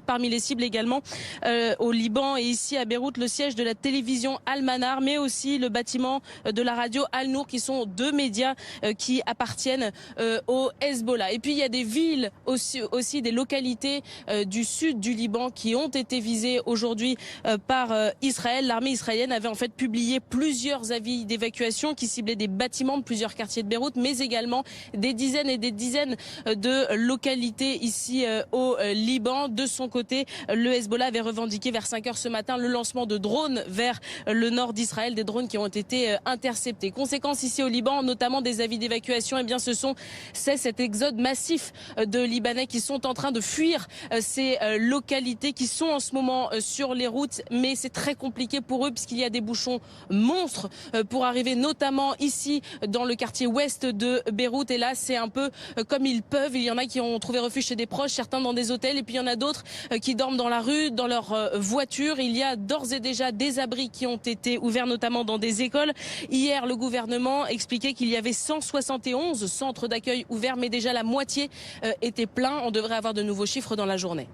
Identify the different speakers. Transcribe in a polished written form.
Speaker 1: Parmi les cibles également au Liban et ici à Beyrouth, le siège de la télévision Al-Manar, mais aussi le bâtiment de la radio Al-Nour, qui sont deux médias qui appartiennent au Hezbollah. Et puis il y a des villes aussi des localités du sud du Liban qui ont été visées aujourd'hui par Israël. L'armée israélienne avait en fait publié plusieurs avis d'évacuation qui ciblaient des bâtiments de plusieurs quartiers de Beyrouth, mais également des dizaines et des dizaines de localités ici au Liban. De son côté, le Hezbollah avait revendiqué vers 5 heures ce matin le lancement de drones vers le nord d'Israël, des drones qui ont été interceptés. Conséquence ici au Liban, notamment des avis d'évacuation, eh bien c'est cet exode massif de Libanais qui sont en train de fuir ces localités qui sont en ce moment sur les routes, mais c'est très compliqué pour eux puisqu'il y a des bouchons monstres pour arriver notamment ici dans le quartier ouest de Beyrouth. Et là, c'est un peu comme ils peuvent. Il y en a qui ont trouvé refuge chez des proches, certains dans des hôtels, et puis il y en a d'autres qui dorment dans la rue, dans leur voiture. Il y a d'ores et déjà des abris qui ont été ouverts, notamment dans des écoles. Hier, le gouvernement expliquait qu'il y avait 171 centres d'accueil ouverts, mais déjà la moitié était plein. On devrait avoir de nouveaux chiffres dans la journée.